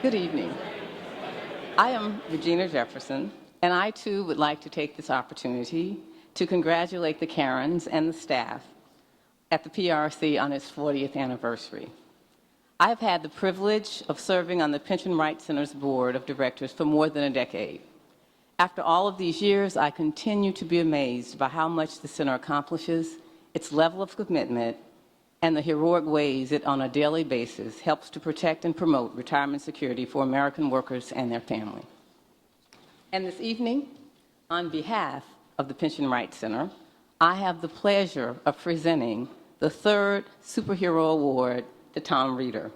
Good evening. I am Regina Jefferson, and I too would like to take this opportunity to congratulate the Karens and the staff at the PRC on its 40th anniversary. I have had the privilege of serving on the Pension Rights Center's board of directors for more than a decade. After all of these years, I continue to be amazed by how much the center accomplishes, its level of commitment, and the heroic ways it on a daily basis helps to protect and promote retirement security for American workers and their family. And this evening, on behalf of the Pension Rights Center, I have the pleasure of presenting the third Superhero Award to Tom Reeder.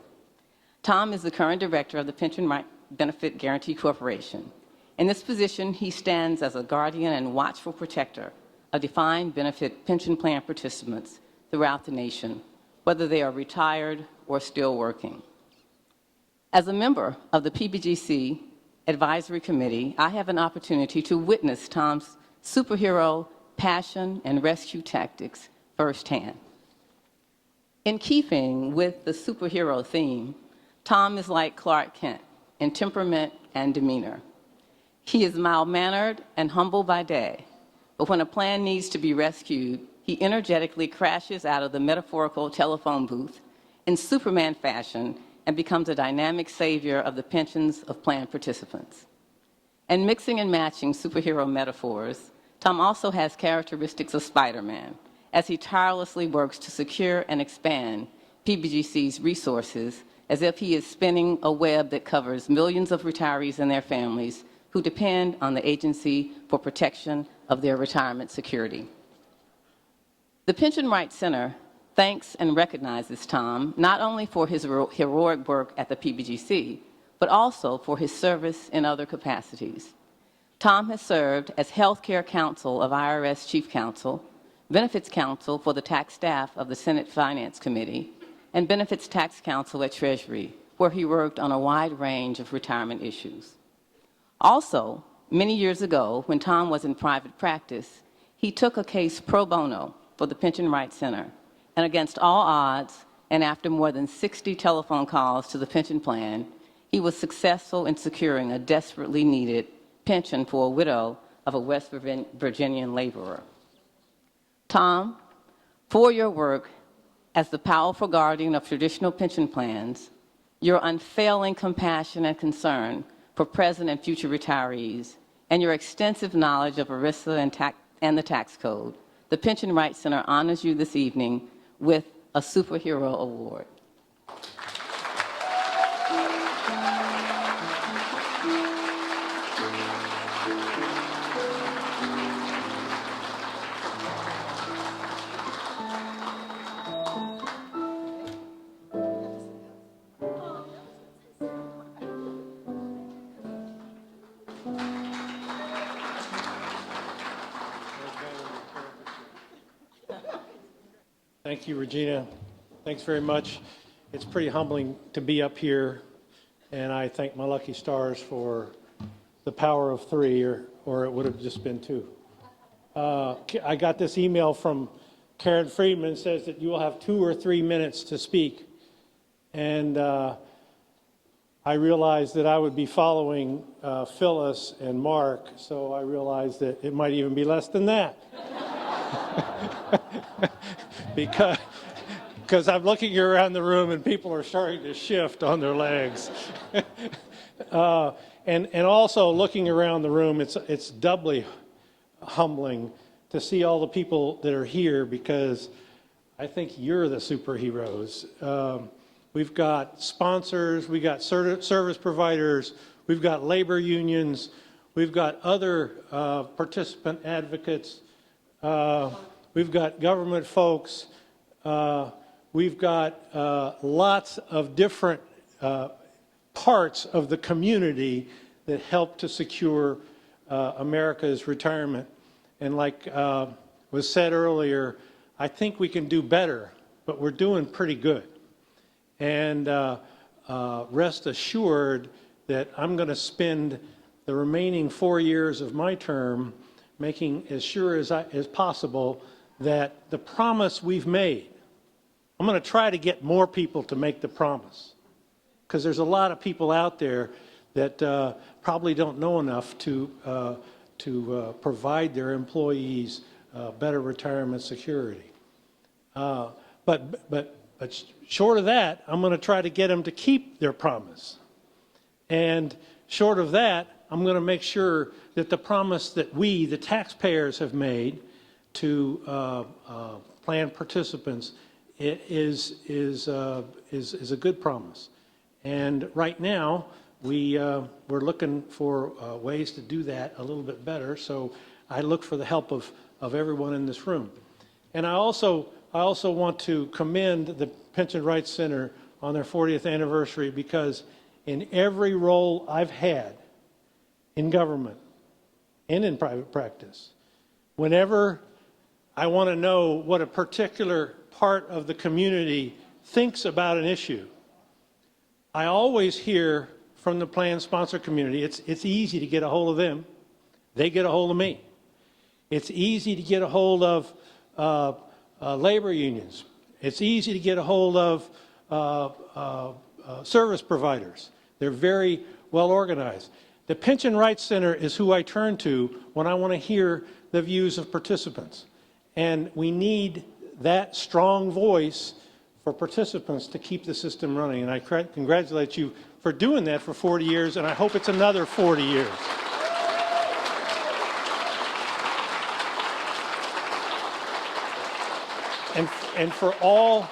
Tom is the current director of the Pension Benefit Guaranty Corporation. In this position, he stands as a guardian and watchful protector of defined benefit pension plan participants throughout the nation, whether they are retired or still working. As a member of the PBGC Advisory Committee, I have an opportunity to witness Tom's superhero passion and rescue tactics firsthand. In keeping with the superhero theme, Tom is like Clark Kent in temperament and demeanor. He is mild-mannered and humble by day, but when a plan needs to be rescued, he energetically crashes out of the metaphorical telephone booth in Superman fashion and becomes a dynamic savior of the pensions of plan participants. And mixing and matching superhero metaphors, Tom also has characteristics of Spider-Man as he tirelessly works to secure and expand PBGC's resources as if he is spinning a web that covers millions of retirees and their families who depend on the agency for protection of their retirement security. The Pension Rights Center thanks and recognizes Tom not only for his heroic work at the PBGC, but also for his service in other capacities. Tom has served as Healthcare Counsel of IRS Chief Counsel, Benefits Counsel for the tax staff of the Senate Finance Committee, and Benefits Tax Counsel at Treasury, where he worked on a wide range of retirement issues. Also, many years ago, when Tom was in private practice, he took a case pro bono for the Pension Rights Center, and against all odds, and after more than 60 telephone calls to the pension plan, he was successful in securing a desperately needed pension for a widow of a West Virginian laborer. Tom, for your work as the powerful guardian of traditional pension plans, your unfailing compassion and concern for present and future retirees, and your extensive knowledge of ERISA and the tax code, the Pension Rights Center honors you this evening with a Superhero Award. Thank you, Regina. Thanks very much. It's pretty humbling to be up here, and I thank my lucky stars for the power of three, or it would have just been two. I got this email from Karen Friedman, says that you will have 2 or 3 minutes to speak, and I realized that I would be following Phyllis and Mark, so I realized that it might even be less than that. Because I'm looking around the room and people are starting to shift on their legs. And also looking around the room, it's doubly humbling to see all the people that are here, because I think you're the superheroes. We've got sponsors, we've got service providers, we've got labor unions, we've got other participant advocates, we've got government folks, we've got lots of different parts of the community that help to secure America's retirement. And like was said earlier, I think we can do better, but we're doing pretty good. And rest assured that I'm going to spend the remaining 4 years of my term making as sure as possible that the promise we've made, I'm going to try to get more people to make the promise, because there's a lot of people out there that probably don't know enough to provide their employees better retirement security. But short of that, I'm going to try to get them to keep their promise. And short of that, I'm going to make sure that the promise that we, the taxpayers, have made to plan participants is a good promise. And right now, we're looking for ways to do that a little bit better. So I look for the help of everyone in this room. And I also want to commend the Pension Rights Center on their 40th anniversary, because in every role I've had in government and in private practice, whenever I want to know what a particular part of the community thinks about an issue, I always hear from the plan sponsor community. It's easy to get a hold of them. They get a hold of me. It's easy to get a hold of labor unions. It's easy to get a hold of service providers. They're very well organized. The Pension Rights Center is who I turn to when I want to hear the views of participants. And we need that strong voice for participants to keep the system running. And I congratulate you for doing that for 40 years, and I hope it's another 40 years. And for all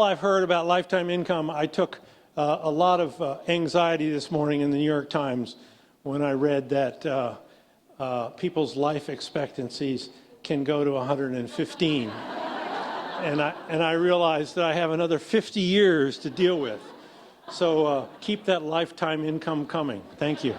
I've heard about lifetime income, I took a lot of anxiety this morning in the New York Times when I read that people's life expectancies can go to 115. And I realized that I have another 50 years to deal with. So keep that lifetime income coming. Thank you.